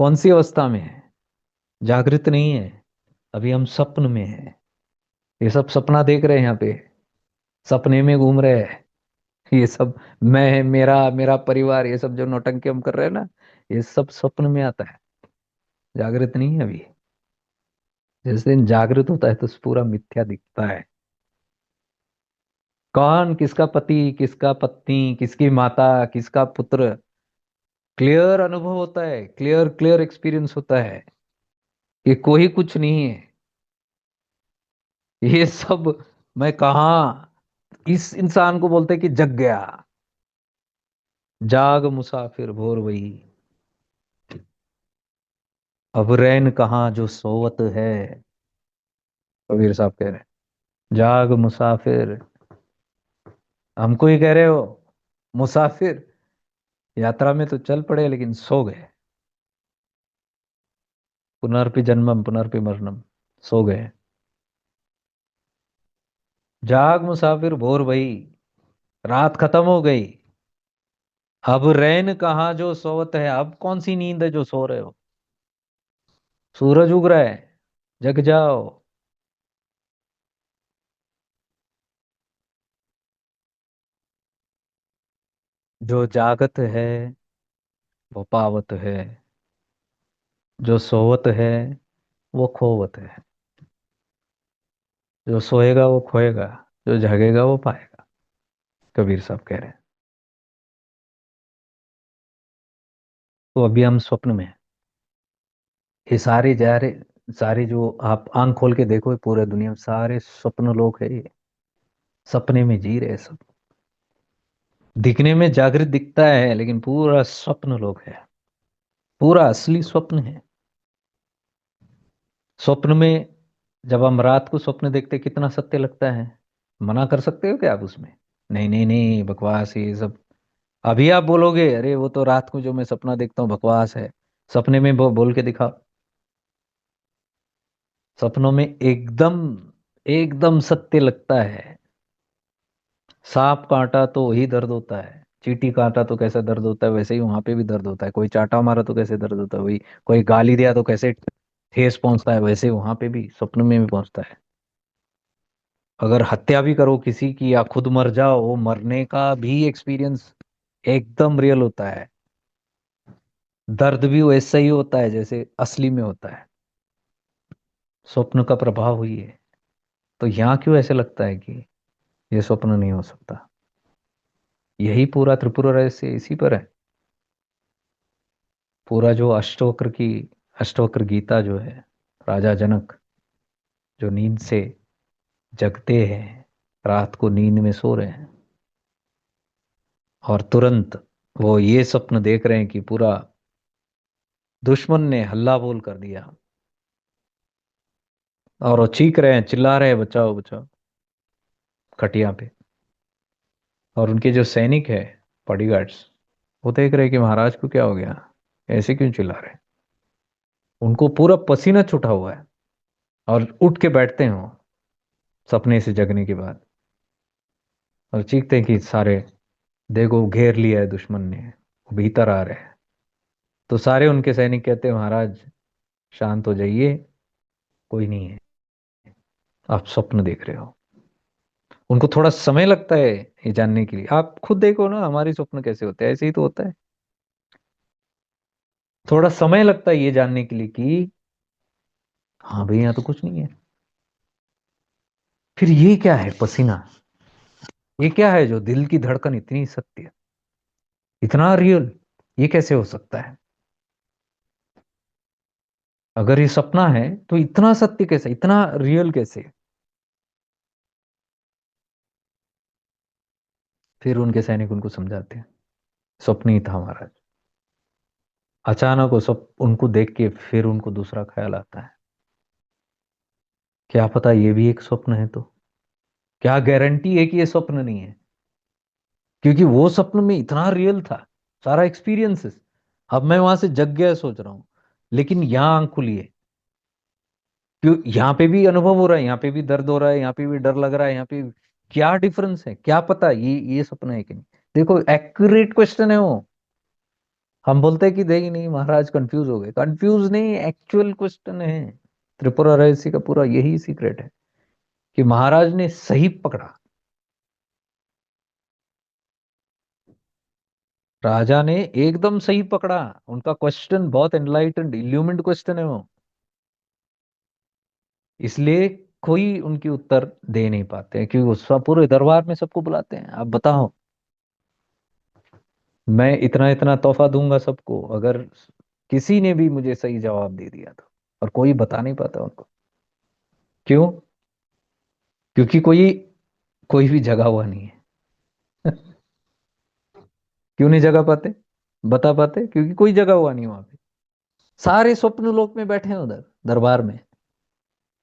कौन सी अवस्था में है? जागृत नहीं है, अभी हम स्वप्न में हैं। ये सब सपना देख रहे हैं यहाँ पे, सपने में घूम रहे हैं। ये सब मैं, मेरा मेरा परिवार, ये सब जो नौटंकी हम कर रहे हैं ना, ये सब स्वप्न में आता है, जागृत नहीं है अभी। जिस दिन जागृत होता है तो पूरा मिथ्या दिखता है। कौन किसका पति, किसका पत्नी, किसकी माता, किसका पुत्र, क्लियर अनुभव होता है, क्लियर क्लियर एक्सपीरियंस होता है कि कोई कुछ नहीं है। ये सब मैं कहा, इस इंसान को बोलते हैं कि जग गया। जाग मुसाफिर भोर वही, अब रैन कहाँ जो सोवत है। कबीर साहब कह रहे हैं, जाग मुसाफिर। हमको ही कह रहे हो मुसाफिर, यात्रा में तो चल पड़े लेकिन सो गए। पुनर्पि जन्मम पुनर्पि मरणम, सो गए। जाग मुसाफिर भोर भई, रात खत्म हो गई। अब रैन कहाँ जो सोवत है, अब कौन सी नींद है जो सो रहे हो? सूरज उग रहा है, जग जाओ। जो जागत है वो पावत है, जो सोवत है वो खोवत है। जो सोएगा वो खोएगा, जो जगेगा वो पाएगा। कबीर साहब कह रहे हैं। तो अभी हम स्वप्न में हैं। ये सारे जा रहे, सारे जो आप आंख खोल के देखो, ये पूरे दुनिया में सारे स्वप्न लोग है ये। सपने में जी रहे हैं सब। दिखने में जागृत दिखता है लेकिन पूरा स्वप्न लोग है, पूरा असली स्वप्न है। स्वप्न में जब हम रात को स्वप्न देखते कितना सत्य लगता है। मना कर सकते हो क्या आप उसमें? नहीं नहीं नहीं, बकवास ये सब। अभी आप बोलोगे अरे वो तो रात को जो मैं सपना देखता हूँ बकवास है, सपने में बोल के दिखाओ। सपनों में एकदम एकदम सत्य लगता है। सांप काटा तो वही दर्द होता है, चींटी काटा तो कैसे दर्द होता है वैसे ही वहां पे भी दर्द होता है। कोई चाटा मारा तो कैसे दर्द होता है वही, कोई गाली दिया तो कैसे ठेस पहुंचता है वैसे वहां पे भी स्वप्न में भी पहुंचता है। अगर हत्या भी करो किसी की या खुद मर जाओ, वो मरने का भी एक्सपीरियंस एकदम रियल होता है। दर्द भी वैसा ही होता है जैसे असली में होता है। स्वप्न का प्रभाव हुई है। तो यहाँ क्यों ऐसे लगता है कि ये स्वप्न नहीं हो सकता? यही पूरा त्रिपुरा रहस्य इसी पर है। पूरा जो अष्टवक्र की, अष्टवक्र गीता जो है, राजा जनक जो नींद से जगते हैं, रात को नींद में सो रहे हैं, और तुरंत वो ये स्वप्न देख रहे हैं कि पूरा दुश्मन ने हल्ला बोल कर दिया, और वो चीख रहे हैं, चिल्ला रहे हैं, बचाओ बचाओ, खटिया पे। और उनके जो सैनिक है, बॉडीगार्ड्स, वो देख रहे हैं कि महाराज को क्या हो गया, ऐसे क्यों चिल्ला रहे हैं। उनको पूरा पसीना छूटा हुआ है, और उठ के बैठते हैं वो सपने से जगने के बाद, और चीखते हैं कि सारे देखो घेर लिया है दुश्मन ने, वो भीतर आ रहे हैं। तो सारे उनके सैनिक कहते हैं महाराज शांत हो जाइए, कोई नहीं है, आप स्वप्न देख रहे हो। उनको थोड़ा समय लगता है ये जानने के लिए। आप खुद देखो ना हमारे स्वप्न कैसे होते हैं, ऐसे ही तो होता है। थोड़ा समय लगता है ये जानने के लिए कि हाँ भाई यहाँ तो कुछ नहीं है। फिर ये क्या है पसीना, ये क्या है जो दिल की धड़कन इतनी सत्य, इतना रियल, ये कैसे हो सकता है? अगर ये सपना है तो इतना सत्य कैसे, इतना रियल कैसे? फिर उनके सैनिक उनको समझाते हैं स्वप्न ही था महाराज। अचानक वो सब उनको देख के फिर उनको दूसरा ख्याल आता है, क्या पता ये भी एक स्वप्न है तो? क्या गारंटी है कि ये स्वप्न नहीं है? क्योंकि वो स्वप्न में इतना रियल था, सारा एक्सपीरियंसेस। अब मैं वहां से जग गया सोच रहा हूँ, लेकिन यहाँ आंख खुली है। क्यों? यहाँ पे भी अनुभव हो रहा है, यहाँ पे भी दर्द हो रहा है, यहाँ पे भी डर लग रहा है, यहाँ पे क्या डिफरेंस है, क्या पता ये सपना है कि नहीं? देखो एक्यूरेट क्वेश्चन है वो। हम बोलते हैं कि दे ही नहीं, महाराज कंफ्यूज हो गए। कंफ्यूज नहीं, एक्चुअल क्वेश्चन है। त्रिपुरा रहस्य का पूरा यही सीक्रेट है कि महाराज ने सही पकड़ा। राजा ने एकदम सही पकड़ा। उनका क्वेश्चन बहुत एनलाइटेंड इल्यूमिन्ड क्वेश्चन है वो। इसलिए कोई उनकी उत्तर दे नहीं पाते हैं, क्योंकि वो सब पूरे दरबार में सबको बुलाते हैं, आप बताओ। मैं इतना इतना तोहफा दूंगा सबको, अगर किसी ने भी मुझे सही जवाब दे दिया तो। और कोई बता नहीं पाता उनको। क्यों? क्योंकि कोई कोई भी जगा हुआ नहीं है। क्यों नहीं जगा पाते, बता पाते? क्योंकि कोई जगा हुआ नहीं वहां पे। सारे स्वप्न लोक में बैठे हैं उधर दरबार में।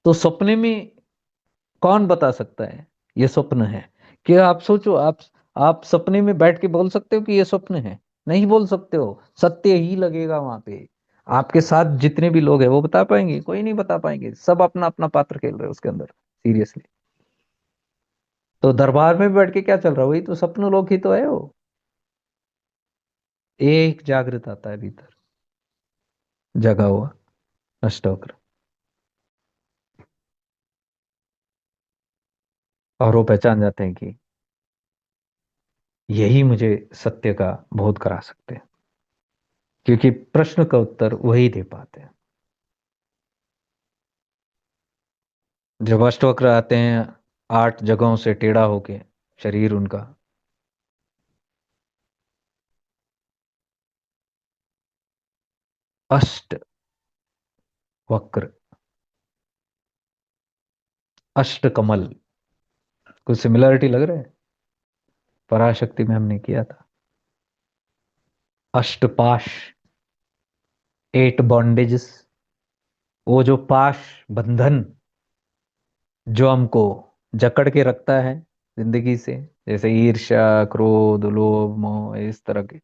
तो सपने में कौन बता सकता है ये स्वप्न है? क्या आप सोचो, आप सपने में बैठ के बोल सकते हो कि ये स्वप्न है? नहीं बोल सकते हो, सत्य ही लगेगा वहां पे। आपके साथ जितने भी लोग हैं वो बता पाएंगे? कोई नहीं बता पाएंगे, सब अपना अपना पात्र खेल रहे हैं उसके अंदर, सीरियसली। तो दरबार में बैठ के क्या चल रहा है? वही तो सपन लोक ही तो है वो। एक जागृत आता है भीतर, जगा हुआ अष्टवक्र। और वो पहचान जाते हैं कि यही मुझे सत्य का बोध करा सकते हैं, क्योंकि प्रश्न का उत्तर वही दे पाते हैं। जब अष्टवक्र आते हैं 8 जगहों से टेढ़ा होके, शरीर उनका, अष्ट वक्र, अष्ट कमल, कुछ सिमिलरिटी लग रहा है? पराशक्ति में हमने किया था। अष्टपाश, 8 बॉन्डेजेस, वो जो पाश, बंधन, जो हमको जकड़ के रखता है जिंदगी से, जैसे ईर्ष्या, क्रोध, लोभ, मोह, इस तरह के,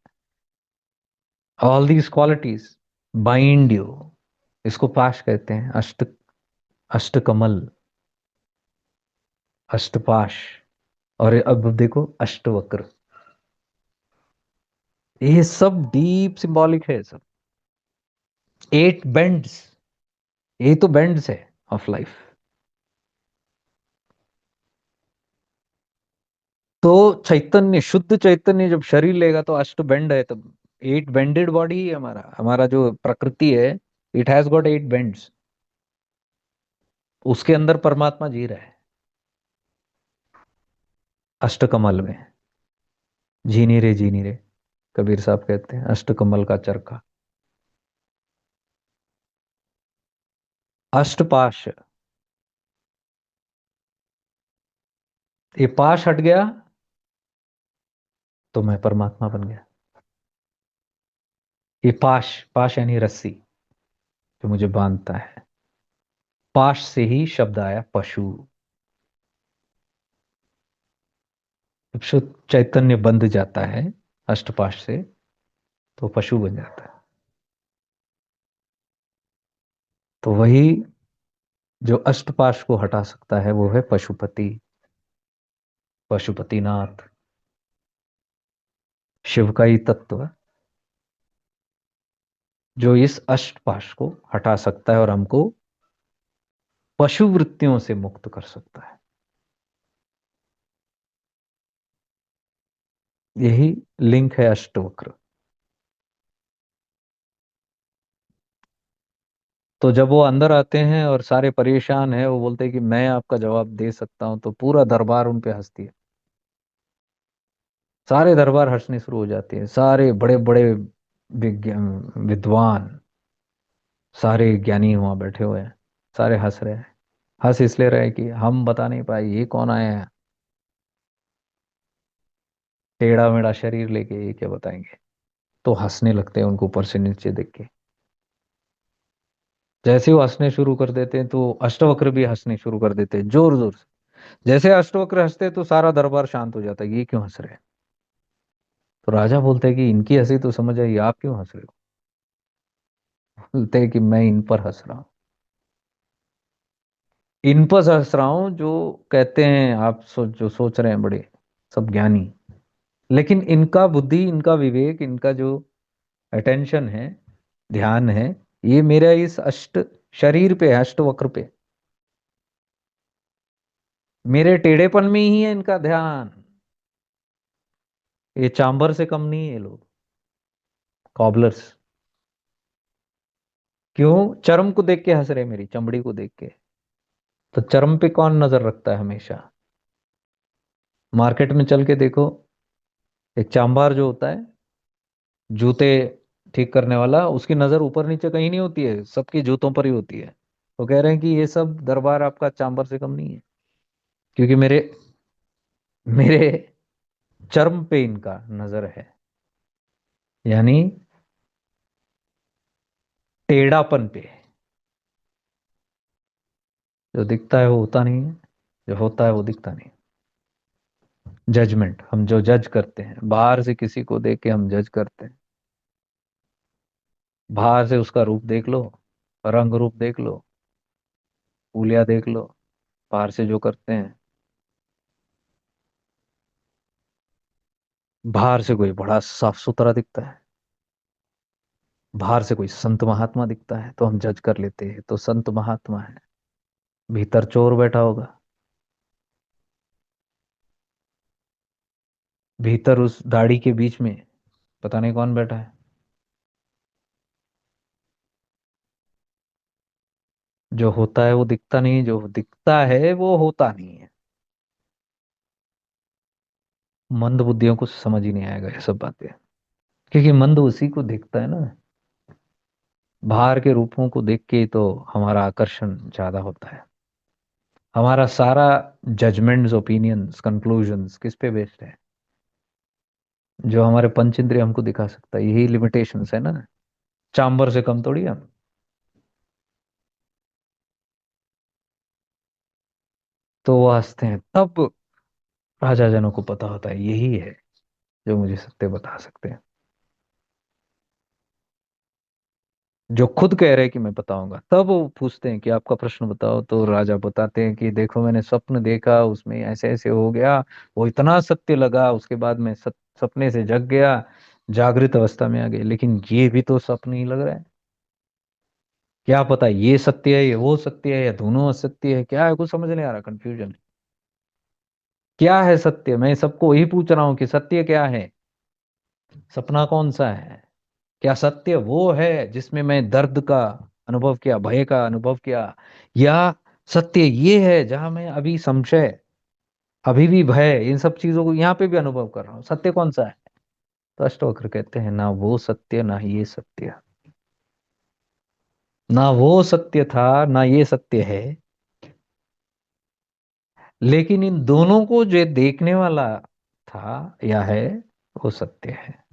all these qualities bind you. इसको पाश कहते हैं। अष्टकमल, अष्टपाश। और अब देखो अष्टवक्र, ये सब डीप सिंबॉलिक है सब। 8 बेंड्स, ये तो बेंड्स है ऑफ लाइफ। तो चैतन्य, शुद्ध चैतन्य जब शरीर लेगा तो अष्ट बेंड है तब। 8 बेंडेड बॉडी ही है हमारा, हमारा जो प्रकृति है, इट हैज गॉट 8 बेंड्स। उसके अंदर परमात्मा जी रहा है, अष्टकमल में। झीनी रे, कबीर साहब कहते हैं, अष्टकमल का चरखा। अष्टपाश, ये पाश हट गया तो मैं परमात्मा बन गया। ये पाश, पाश यानी रस्सी जो मुझे बांधता है। पाश से ही शब्द आया पशु। जब शुद्ध चैतन्य बंध जाता है अष्टपाश से, तो पशु बन जाता है। तो वही जो अष्टपाश को हटा सकता है वो है पशुपति, पशुपतिनाथ, शिव का ही तत्व, जो इस अष्टपाश को हटा सकता है और हमको पशु वृत्तियों से मुक्त कर सकता है। यही लिंक है अष्टवक्र। तो जब वो अंदर आते हैं और सारे परेशान हैं, वो बोलते हैं कि मैं आपका जवाब दे सकता हूं, तो पूरा दरबार उन पे हंसती है। सारे दरबार हंसने शुरू हो जाते हैं, सारे बड़े बड़े विद्वान, सारे ज्ञानी वहां बैठे हुए हैं, सारे हंस रहे हैं। हंस इसलिए रहे कि हम बता नहीं पाए ये कौन आया है, टेढ़ा मेढ़ा शरीर लेके, ये क्या बताएंगे। तो हंसने लगते हैं उनको ऊपर से नीचे देख के। जैसे वो हंसने शुरू कर देते हैं तो अष्टवक्र भी हंसने शुरू कर देते हैं जोर जोर से। जैसे अष्टवक्र हंसते हैं तो सारा दरबार शांत हो जाता है, ये क्यों हंस रहे हैं? तो राजा बोलते हैं कि इनकी हंसी तो समझ आई, आप क्यों हंस रहे हो? बोलते हैं कि मैं इन पर हंस रहा हूँ। इन पर हंस रहा हूँ जो कहते हैं, आप जो सोच रहे हैं बड़े सब ज्ञानी, लेकिन इनका बुद्धि, इनका विवेक, इनका जो अटेंशन है, ध्यान है, ये मेरा इस अष्ट शरीर पे है, अष्ट वक्र पे। मेरे टेढ़ेपन में ही है इनका ध्यान। ये चांबर से कम नहीं है ये लोग, कॉबलर्स। क्यों? चर्म को देख के हंस रहे, मेरी चमड़ी को देख के। तो चर्म पे कौन नजर रखता है हमेशा? मार्केट में चल के देखो, एक चांबार जो होता है, जूते ठीक करने वाला, उसकी नजर ऊपर नीचे कहीं नहीं होती है, सबकी जूतों पर ही होती है। तो कह रहे हैं कि ये सब दरबार आपका चांबर से कम नहीं है, क्योंकि मेरे मेरे चर्म पे इनका नजर है। यानी टेढ़ापन पे। जो दिखता है वो होता नहीं है, जो होता है वो दिखता नहीं। जजमेंट, हम जो जज करते हैं, बाहर से किसी को देख के हम जज करते हैं। बाहर से उसका रूप देख लो, रंग रूप देख लो, उलिया देख लो, बाहर से जो करते हैं। बाहर से कोई बड़ा साफ सुथरा दिखता है, बाहर से कोई संत महात्मा दिखता है, तो हम जज कर लेते हैं तो संत महात्मा है। भीतर चोर बैठा होगा, भीतर उस दाढ़ी के बीच में पता नहीं कौन बैठा है। जो होता है वो दिखता नहीं, जो दिखता है वो होता नहीं है। मंद बुद्धियों को समझ ही नहीं आएगा ये सब बातें, क्योंकि मंद उसी को देखता है ना, बाहर के रूपों को देख के ही तो हमारा आकर्षण ज्यादा होता है। हमारा सारा जजमेंट्स, ओपिनियंस, कंक्लूजन्स किस पे बेस्ड है? जो हमारे पंच इंद्रिय हमको दिखा सकता है, यही लिमिटेशंस है ना। चांबर से कम थोड़ी हम। तो वो हंसते हैं, तब राजा जनों को पता होता है यही है जो मुझे सत्य बता सकते हैं। जो खुद कह रहे हैं कि मैं बताऊंगा, तब वो पूछते हैं कि आपका प्रश्न बताओ, तो राजा बताते हैं कि देखो मैंने स्वप्न देखा, उसमें ऐसे ऐसे हो गया, वो इतना सत्य लगा, उसके बाद मैं सपने से जग गया, जागृत अवस्था में आ गई, लेकिन ये भी तो सपन ही लग रहा है। क्या पता ये सत्य है, ये वो सत्य है, या दोनों असत्य है, क्या है, कुछ समझ नहीं आ रहा, कंफ्यूजन। क्या है सत्य? मैं सबको वही पूछ रहा हूँ कि सत्य क्या है? सपना कौन सा है? क्या सत्य वो है जिसमें मैं दर्द का अनुभव किया, भय का अनुभव किया, या सत्य ये है जहां मैं अभी संशय, अभी भी भय, इन सब चीजों को यहाँ पे भी अनुभव कर रहा हूँ? सत्य कौन सा है? तो अष्टवक्र कहते हैं, ना वो सत्य ना ये सत्य। ना वो सत्य था ना ये सत्य है, लेकिन इन दोनों को जो देखने वाला था या है, वो सत्य है।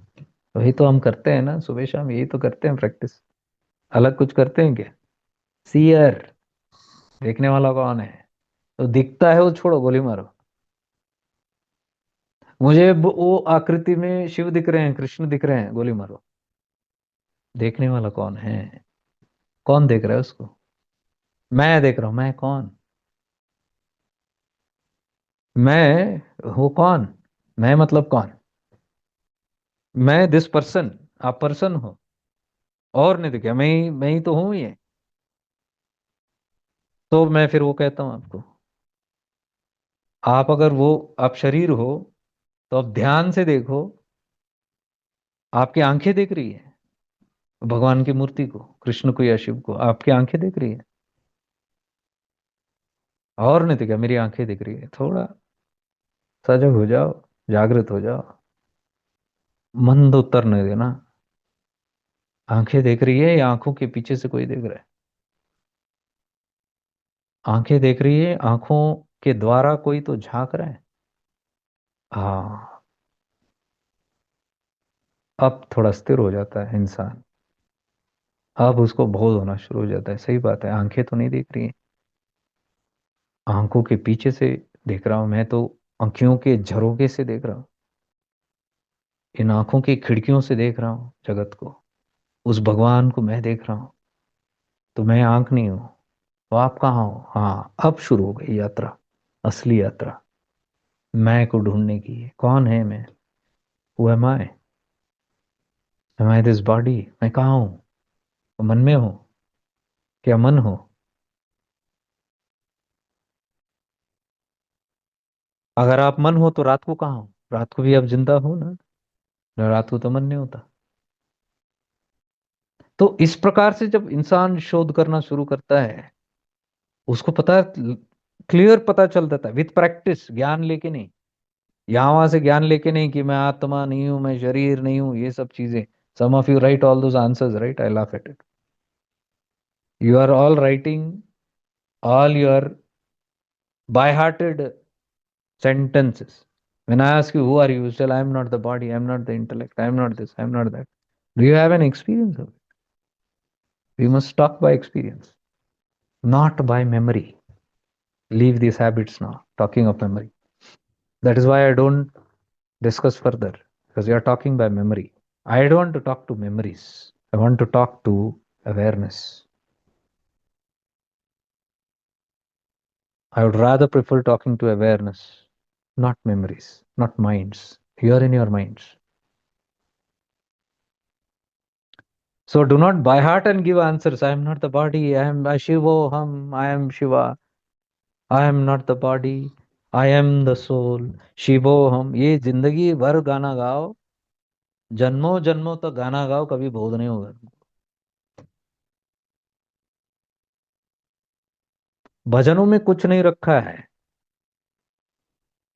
वही तो हम करते हैं ना, सुबह शाम यही तो करते हैं प्रैक्टिस। अलग कुछ करते हैं क्या? सीयर, देखने वाला कौन है? तो दिखता है वो छोड़ो, गोली मारो। मुझे वो आकृति में शिव दिख रहे हैं, कृष्ण दिख रहे हैं, गोली मारो। देखने वाला कौन है? कौन देख रहा है उसको? मैं देख रहा हूं, मैं कौन? मैं वो कौन? मैं मतलब कौन? मैं दिस पर्सन, आप पर्सन हो, और नहीं तो क्या, मैं ही तो हूं ये। तो मैं फिर वो कहता हूं आपको, आप अगर वो, आप शरीर हो, तो आप ध्यान से देखो, आपकी आंखें देख रही है भगवान की मूर्ति को, कृष्ण को या शिव को, आपकी आंखें देख रही है। और नहीं तो क्या, मेरी आंखें दिख रही है। थोड़ा सजग हो जाओ, जागृत हो जाओ, मंद उत्तर नहीं देना। आंखें देख रही है या आंखों के पीछे से कोई देख रहा है? आंखें देख रही है, आंखों के द्वारा कोई तो झांक रहा है। हाँ, अब थोड़ा स्थिर हो जाता है इंसान। अब उसको बोध होना शुरू हो जाता है, सही बात है, आंखें तो नहीं देख रही हैं, आंखों के पीछे से देख रहा हूं मैं तो, आंखियों के झरोके से देख रहा हूँ, इन आंखों की खिड़कियों से देख रहा हूँ जगत को, उस भगवान को मैं देख रहा हूँ। तो मैं आंख नहीं हूँ, तो आप कहाँ हो? हाँ, अब शुरू हो गई यात्रा, असली यात्रा। मैं को ढूंढने की है, कौन है मैं? Who am I? Am I this body, मैं कहाँ हूँ? मन में हूँ? क्या मन हो? अगर आप मन हो तो रात को कहाँ हो? रात को भी आप जिंदा हो ना? रात को तो मन नहीं होता। तो इस प्रकार से जब इंसान शोध करना शुरू करता है, उसको पता, क्लियर पता चल जाता है, विथ प्रैक्टिस, ज्ञान लेके नहीं। यहाँ वहां से ज्ञान लेके नहीं कि मैं आत्मा नहीं हूं, मैं शरीर नहीं हूं, ये सब चीजें। Some of you write all those answers, right? I laugh at it. You are all writing all your by-hearted sentences. When I ask you, who are you? You say, I am not the body, I am not the intellect, I am not this, I am not that. Do you have an experience of it? We must talk by experience, not by memory. Leave these habits now, talking of memory. That is why I don't discuss further, because you are talking by memory. I don't want to talk to memories. I want to talk to awareness. I would rather prefer talking to awareness, not memories, not minds. You are in your minds. So do not by heart and give answers. I am not the body. I am Shivoham. I am Shiva. I am not the body. I am the soul. शिवोहम, ये जिंदगी भर गाना गाओ, जन्मों जन्मों तक गाना गाओ, कभी बोध नहीं होगा। भजनों में कुछ नहीं रखा है।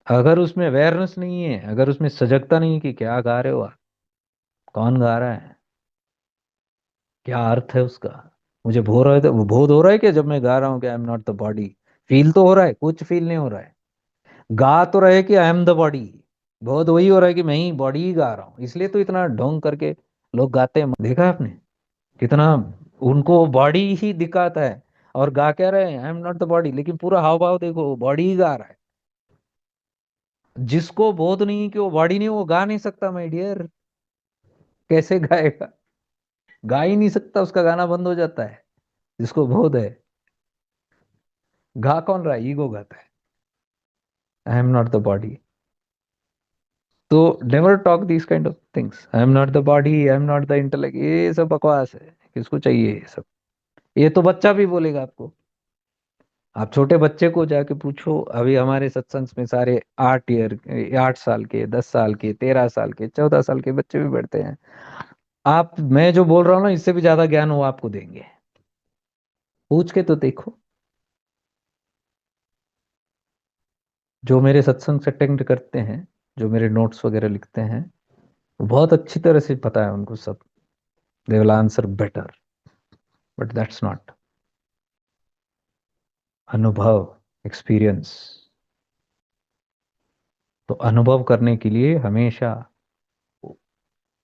अगर उसमें अवेयरनेस नहीं है, अगर उसमें सजगता नहीं है कि क्या गा रहे हो आप, कौन गा रहा है, क्या अर्थ है उसका। मुझे बोध हो रहा है कि जब मैं गा रहा हूँ कि आई am not the body, feel तो हो रहा है, कुछ फील नहीं हो रहा है। गा तो रहे कि आई एम द बॉडी, बहुत वही हो रहा है कि मैं ही बॉडी ही गा रहा हूँ। इसलिए तो इतना ढोंग करके लोग गाते हैं, देखा है आपने कितना? उनको बॉडी ही दिखाता है और गा क्या रहे हैं, आई एम नॉट द बॉडी, लेकिन पूरा हाव भाव देखो बॉडी ही गा रहा है। जिसको बोध नहीं है कि वो बॉडी नहीं, वो गा नहीं सकता माय डियर। कैसे गाएगा? गा ही नहीं सकता, उसका गाना बंद हो जाता है। जिसको बोध है, गा कौन रहा है? ईगो गाता है, I am not the body. तो never talk this kind of things, I am not the body, I am not the intellect, ये सब बकवास है। किसको चाहिए ये सब? ये तो बच्चा भी बोलेगा आपको। आप छोटे बच्चे को जाके पूछो, अभी हमारे सत्संग में सारे 8 साल के, 10 साल के, 13 साल के, 14 साल के बच्चे भी बैठते हैं। आप, मैं जो बोल रहा हूँ ना, इससे भी ज्यादा ज्ञान वो आपको देंगे। पूछ के तो देखो। जो मेरे सत्संग से अटेंड करते हैं, जो मेरे नोट्स वगैरह लिखते हैं, वो बहुत अच्छी तरह से पता है उनको सब। They will answer better, but that's not अनुभव, एक्सपीरियंस। तो अनुभव करने के लिए हमेशा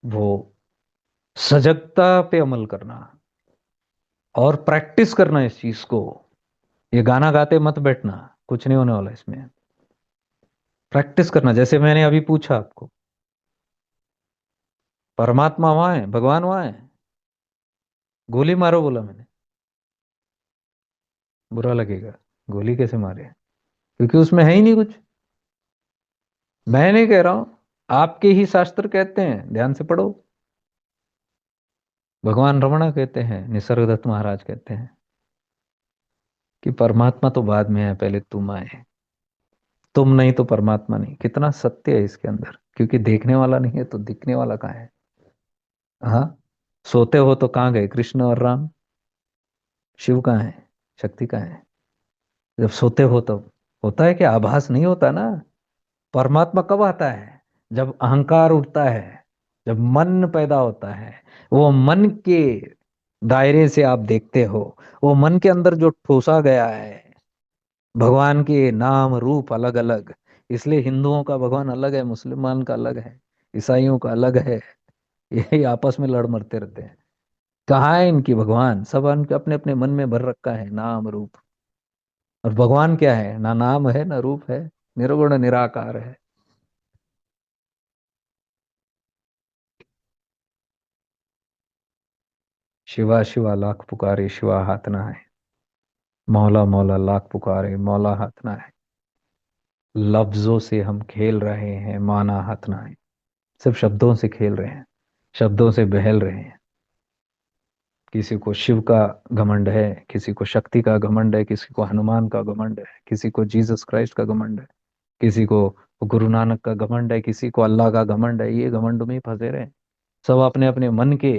वो सजगता पे अमल करना और प्रैक्टिस करना इस चीज को। ये गाना गाते मत बैठना, कुछ नहीं होने वाला इसमें। प्रैक्टिस करना। जैसे मैंने अभी पूछा आपको, परमात्मा वहां है, भगवान वहां है, गोली मारो बोला मैंने, बुरा लगेगा। गोली कैसे मारे? क्योंकि उसमें है ही नहीं कुछ। मैं नहीं कह रहा हूं, आपके ही शास्त्र कहते हैं, ध्यान से पढ़ो। भगवान रमणा कहते हैं, निसर्गदत्त महाराज कहते हैं कि परमात्मा तो बाद में है, पहले तुम आए। तुम नहीं तो परमात्मा नहीं। कितना सत्य है इसके अंदर, क्योंकि देखने वाला नहीं है तो दिखने वाला कहाँ है? हाँ, सोते हो तो कहाँ गए कृष्ण और राम? शिव कहाँ है? शक्ति कहाँ है? जब सोते हो तब होता है कि आभास नहीं होता ना। परमात्मा कब आता है? जब अहंकार उठता है, जब मन पैदा होता है। वो मन के दायरे से आप देखते हो, वो मन के अंदर जो ठोसा गया है, भगवान के नाम रूप अलग अलग। इसलिए हिंदुओं का भगवान अलग है, मुसलमान का अलग है, ईसाइयों का अलग है। यही आपस में लड़ मरते रहते हैं। कहाँ है इनकी भगवान? सब इनके अपने अपने मन में भर रखा है नाम रूप। और भगवान क्या है? ना नाम है ना रूप है, निर्गुण निराकार है। शिवा शिवा लाख पुकारे, शिवा हाथ ना है। मौला मौला लाख पुकारे, मौला हाथ ना है। लफ्जों से हम खेल रहे हैं, माना हाथ ना है। सिर्फ शब्दों से खेल रहे हैं। शब्दों से बहल रहे हैं। किसी को शिव का घमंड है, किसी को शक्ति का घमंड है, किसी को हनुमान का घमंड है, किसी को जीसस क्राइस्ट का घमंड है, किसी को गुरु नानक का घमंड है, किसी को अल्लाह का घमंड है। ये घमंड में ही फंसे रहे हैं। सब अपने अपने मन के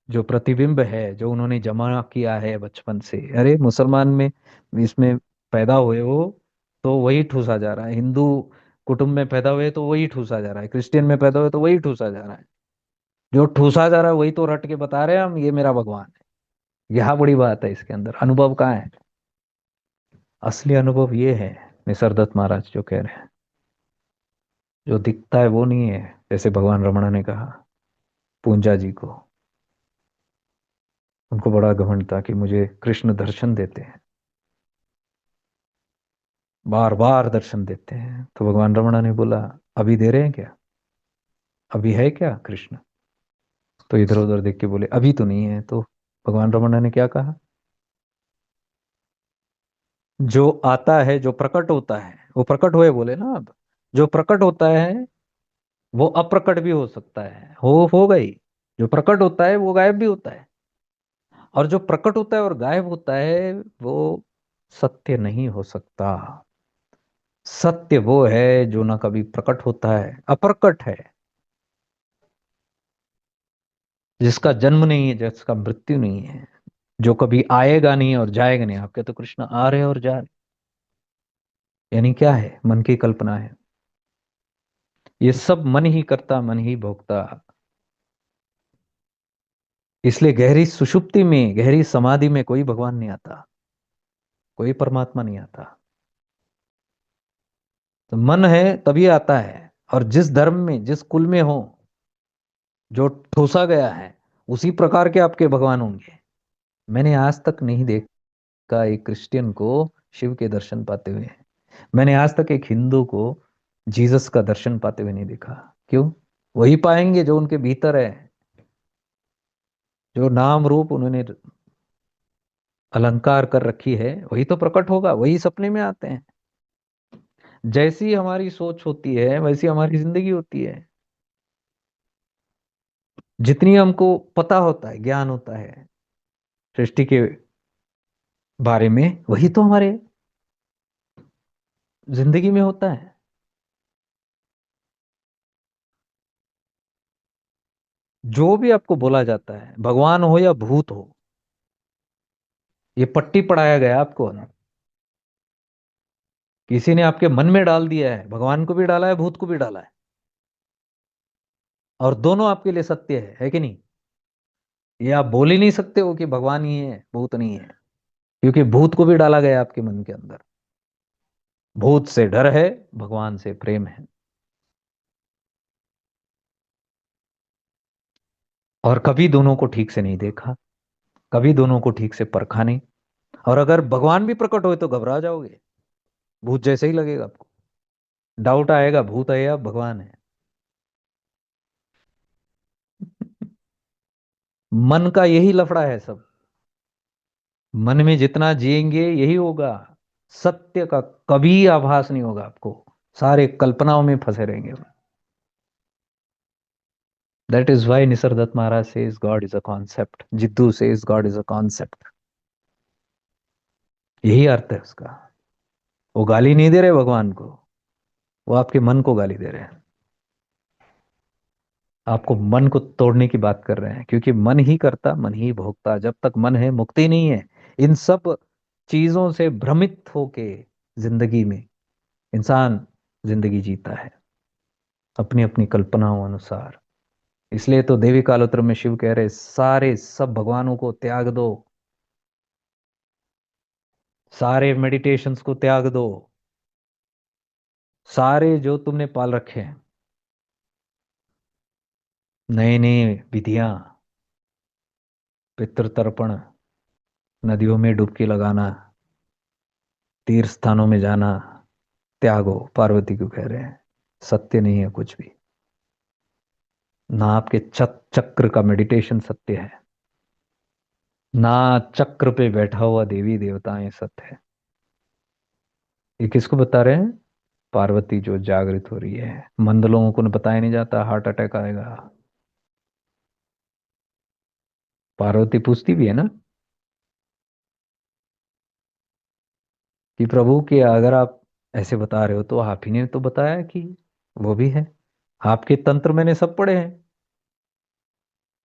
जो प्रतिबिंब है, जो उन्होंने जमा किया है बचपन से। अरे मुसलमान में इसमें पैदा हुए हो तो वही ठूसा जा रहा है, हिंदू कुटुंब में पैदा हुए तो वही ठूसा जा रहा है, क्रिश्चियन में पैदा हुए तो वही ठूसा जा रहा है। जो ठूसा जा रहा है वही तो रट के बता रहे हैं हम, ये मेरा भगवान है। यह बड़ी बात है, इसके अंदर अनुभव कहाँ है? असली अनुभव ये है, निसर्गदत्त महाराज जो कह रहे हैं, जो दिखता है वो नहीं है। जैसे भगवान रमणा ने कहा पूंजा जी को, उनको बड़ा घमंड था कि मुझे कृष्ण दर्शन देते हैं, बार बार दर्शन देते हैं। तो भगवान रमणा ने बोला अभी दे रहे हैं क्या, अभी है क्या कृष्ण? तो इधर उधर देख के बोले अभी तो नहीं है। तो भगवान रमणा ने क्या कहा, जो आता है, जो प्रकट होता है वो प्रकट हुए बोले ना। अब जो प्रकट होता है वो अप्रकट भी हो सकता है, हो गई। जो प्रकट होता है वो गायब भी होता है, और जो प्रकट होता है और गायब होता है वो सत्य नहीं हो सकता। सत्य वो है जो ना कभी प्रकट होता है, अप्रकट है, जिसका जन्म नहीं है, जिसका मृत्यु नहीं है, जो कभी आएगा नहीं और जाएगा नहीं। आपके तो कृष्ण आ रहे और जा रहे, यानी क्या है, मन की कल्पना है। ये सब मन ही करता, मन ही भोगता। इसलिए गहरी सुषुप्ति में, गहरी समाधि में कोई भगवान नहीं आता, कोई परमात्मा नहीं आता। तो मन है तभी आता है। और जिस धर्म में, जिस कुल में हो, जो ठूसा गया है, उसी प्रकार के आपके भगवान होंगे। मैंने आज तक नहीं देखा एक क्रिश्चियन को शिव के दर्शन पाते हुए। मैंने आज तक एक हिंदू को जीसस का दर्शन पाते हुए नहीं देखा। क्यों? वही पाएंगे जो उनके भीतर है। जो नाम रूप उन्होंने अलंकार कर रखी है वही तो प्रकट होगा, वही सपने में आते हैं। जैसी हमारी सोच होती है वैसी हमारी जिंदगी होती है। जितनी हमको पता होता है, ज्ञान होता है सृष्टि के बारे में, वही तो हमारे जिंदगी में होता है। जो भी आपको बोला जाता है, भगवान हो या भूत हो, ये पट्टी पढ़ाया गया आपको ना। किसी ने आपके मन में डाल दिया है, भगवान को भी डाला है, भूत को भी डाला है, और दोनों आपके लिए सत्य है कि नहीं? ये आप बोल ही नहीं सकते हो कि भगवान ही है, भूत नहीं है, क्योंकि भूत को भी डाला गया आपके मन के अंदर। भूत से डर है, भगवान से प्रेम है। और कभी दोनों को ठीक से नहीं देखा, कभी दोनों को ठीक से परखा नहीं। और अगर भगवान भी प्रकट हुए तो घबरा जाओगे, भूत जैसे ही लगेगा आपको। डाउट आएगा भूत है या भगवान है। मन का यही लफड़ा है सब। मन में जितना जिएंगे यही होगा। सत्य का कभी आभास नहीं होगा आपको, सारे कल्पनाओं में फंसे रहेंगे। That is why Nisargadatta Maharaj says God is a concept, Jiddu says God is a concept. यही अर्थ है उसका। वो गाली नहीं दे रहे भगवान को, वो आपके मन को गाली दे रहे हैं। आपको मन को तोड़ने की बात कर रहे हैं, क्योंकि मन ही करता, मन ही भोगता। जब तक मन है मुक्ति नहीं है। इन सब चीजों से भ्रमित होके जिंदगी में इंसान जिंदगी जीता है अपनी अपनी कल्पनाओं अनुसार। इसलिए तो देवी कालोत्र में शिव कह रहे सारे सब भगवानों को त्याग दो, सारे मेडिटेशंस को त्याग दो, सारे जो तुमने पाल रखे हैं नए नए विधियां, पितृ तर्पण, नदियों में डुबकी लगाना, तीर्थ स्थानों में जाना, त्यागो। पार्वती को कह रहे हैं सत्य नहीं है कुछ भी। ना आपके चक्र का मेडिटेशन सत्य है, ना चक्र पे बैठा हुआ देवी देवताएं सत्य है। ये किसको बता रहे हैं? पार्वती जो जागृत हो रही है, मंद लोगों को बताया नहीं जाता हार्ट अटैक आएगा। पार्वती पूछती भी है ना कि प्रभु कि अगर आप ऐसे बता रहे हो तो आप ही ने तो बताया कि वो भी है। आपके तंत्र मैंने सब पढ़े हैं,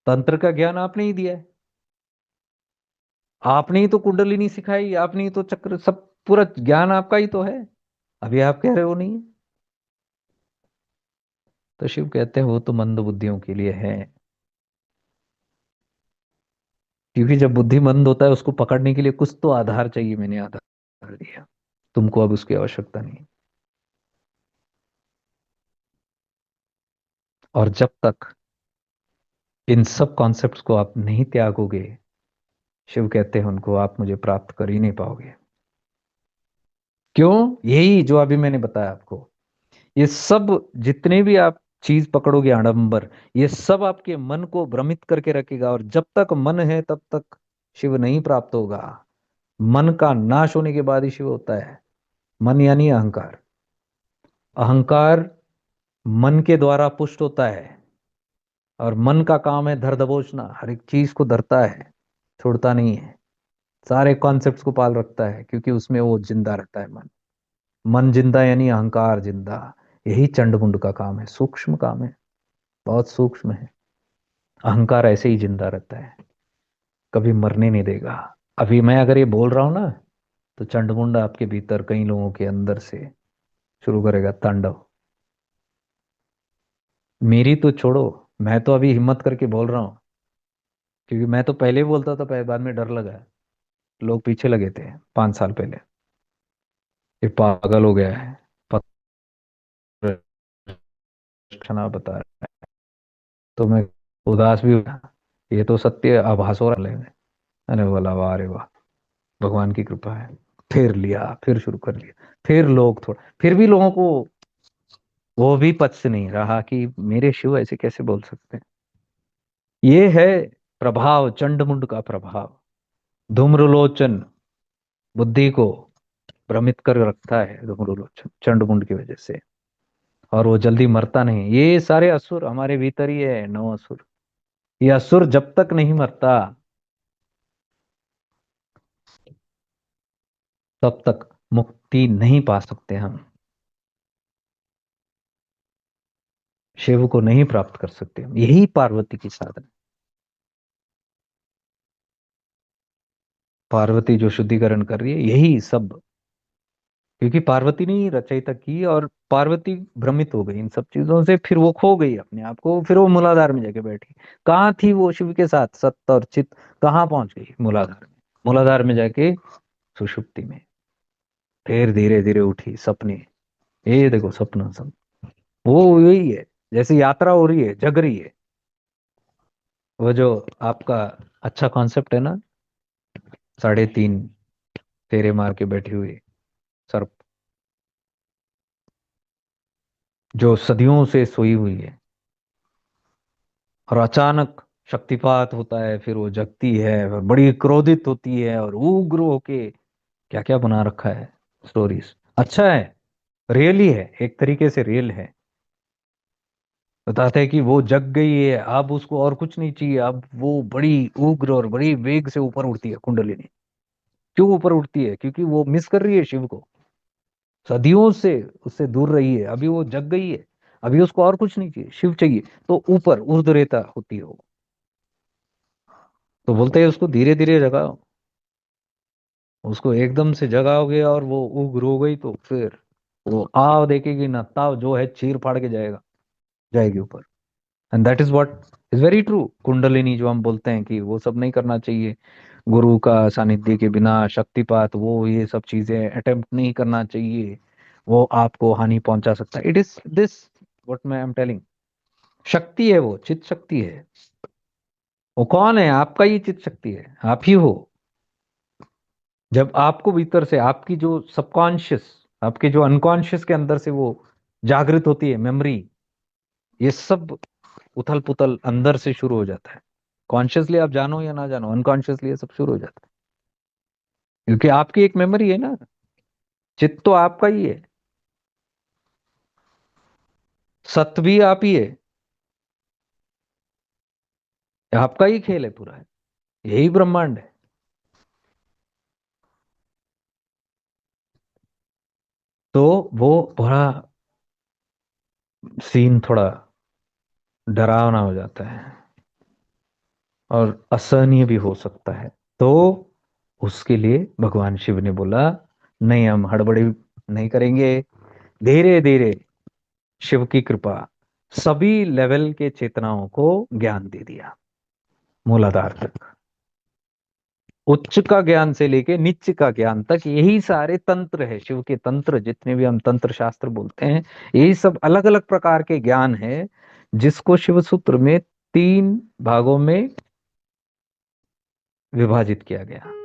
तंत्र का ज्ञान आपने ही दिया है। आपने ही तो कुंडलिनी सिखाई, आपने ही तो चक्र, सब पूरा ज्ञान आपका ही तो है। अभी आप कह रहे हो नहीं है। तो शिव कहते हैं वो तो मंद बुद्धियों के लिए है। क्योंकि जब बुद्धि मंद होता है उसको पकड़ने के लिए कुछ तो आधार चाहिए, मैंने आधार दिया, तुमको अब उसकी आवश्यकता नहीं। और जब तक इन सब कॉन्सेप्ट्स को आप नहीं त्यागोगे, शिव कहते हैं उनको, आप मुझे प्राप्त कर ही नहीं पाओगे। क्यों? यही जो अभी मैंने बताया आपको, ये सब जितने भी आप चीज पकड़ोगे आडंबर, ये सब आपके मन को भ्रमित करके रखेगा, और जब तक मन है तब तक शिव नहीं प्राप्त होगा। मन का नाश होने के बाद ही शिव होता है। मन यानी अहंकार। अहंकार मन के द्वारा पुष्ट होता है, और मन का काम है धर दबोचना, हर एक चीज को धरता है, छोड़ता नहीं है। सारे कॉन्सेप्ट्स को पाल रखता है, क्योंकि उसमें वो जिंदा रहता है। मन, मन जिंदा यानी अहंकार जिंदा। यही चंड का काम है, सूक्ष्म काम है, बहुत सूक्ष्म है। अहंकार ऐसे ही जिंदा रहता है, कभी मरने नहीं देगा। अभी मैं अगर ये बोल रहा हूं ना, तो चंडमुंड आपके भीतर कई लोगों के अंदर से शुरू करेगा तांडव। मेरी तो छोड़ो, मैं तो अभी हिम्मत करके बोल रहा हूँ, क्योंकि मैं तो पहले ही बोलता था, पहले बाद में डर लगा है। लोग पीछे लगे थे 5 साल पहले, ये पागल हो गया है, क्षणा बता रहा है। तो मैं उदास भी हुआ, ये तो सत्य आभास हो रहा है। मैंने बोला वाह रे वाह, भगवान की कृपा है। फिर लिया, फिर शुरू कर लिया। फिर लोग थोड़ा, फिर भी लोगों को वो भी पच नहीं रहा कि मेरे शिव ऐसे कैसे बोल सकते हैं। ये है प्रभाव, चंडमुंड का प्रभाव। धूम्रलोचन बुद्धि को भ्रमित कर रखता है, धूम्रलोचन चंडमुंड की वजह से। और वो जल्दी मरता नहीं। ये सारे असुर हमारे भीतर ही है, 9 असुर। ये असुर जब तक नहीं मरता, तब तक मुक्ति नहीं पा सकते हम, शिव को नहीं प्राप्त कर सकते हम। यही पार्वती की साधना। पार्वती जो शुद्धिकरण कर रही है यही सब, क्योंकि पार्वती ने ही रचयिता की, और पार्वती भ्रमित हो गई इन सब चीजों से, फिर वो खो गई अपने आप को, फिर वो मूलाधार में जाके बैठी। कहाँ थी वो शिव के साथ, सत्य और चित, कहाँ पहुंच गई? मूलाधार में। मूलाधार में जाके सुषुप्ति में। फिर धीरे धीरे उठी सपने। ये देखो सपना सब वो यही है, जैसे यात्रा हो रही है, जग रही है। वो जो आपका अच्छा कॉन्सेप्ट है ना, 3.5 फेरे मार के बैठी हुई सर्प, जो सदियों से सोई हुई है, और अचानक शक्तिपात होता है, फिर वो जगती है और बड़ी क्रोधित होती है, और उग्र होके क्या क्या बना रखा है स्टोरीज। अच्छा है, रियल ही है, एक तरीके से रियल है। बताते हैं कि वो जग गई है, अब उसको और कुछ नहीं चाहिए, अब वो बड़ी उग्र और बड़ी वेग से ऊपर उड़ती है कुंडलिनी। क्यों ऊपर उठती है? क्योंकि वो मिस कर रही है शिव को, सदियों से उससे दूर रही है, अभी वो जग गई है। अभी उसको और कुछ नहीं चाहिए, शिव चाहिए। तो ऊपर ऊर्ध्वरेता होती है वो। तो बोलते हैं उसको धीरे धीरे जगाओ। उसको एकदम से जगाओगे और वो उग्र हो गई, तो फिर वो आव देखेगी ना, ताव जो है चीर फाड़ के जाएगा, जाएगी ऊपर। And that is what is very true. Kundalini जो हम बोलते हैं कि वो सब नहीं करना चाहिए, गुरु का सानिध्य के बिना शक्तिपात, वो ये सब चीजें अटेम्प्ट नहीं करना चाहिए, वो आपको हानि पहुंचा सकता है। इट इज दिस व्हाट मैं एम टेलिंग। शक्ति है, वो चित शक्ति है। वो कौन है? आपका ही चित शक्ति है, आप ही हो। जब आपको भीतर से आपकी जो सबकॉन्शियस, आपके जो अनकॉन्शियस के अंदर से वो जागृत होती है मेमोरी, ये सब उथल पुथल अंदर से शुरू हो जाता है। कॉन्शियसली आप जानो या ना जानो, अनकॉन्शियसली ये सब शुरू हो जाता है, क्योंकि आपकी एक मेमोरी है ना। चित्त तो आपका ही है। सत्य भी आप ही है, आपका ही खेल है पूरा है, यही ब्रह्मांड है। तो वो पूरा सीन थोड़ा डरावना हो जाता है और असहनीय भी हो सकता है। तो उसके लिए भगवान शिव ने बोला, नहीं हम हड़बड़ी नहीं करेंगे, धीरे धीरे शिव की कृपा सभी लेवल के चेतनाओं को ज्ञान दे दिया, मूलाधार तक, उच्च का ज्ञान से लेके निच्च का ज्ञान तक। यही सारे तंत्र है, शिव के तंत्र जितने भी हम तंत्र शास्त्र बोलते हैं, यही सब अलग अलग प्रकार के ज्ञान है, जिसको शिव सूत्र में 3 भागों में विभाजित किया गया।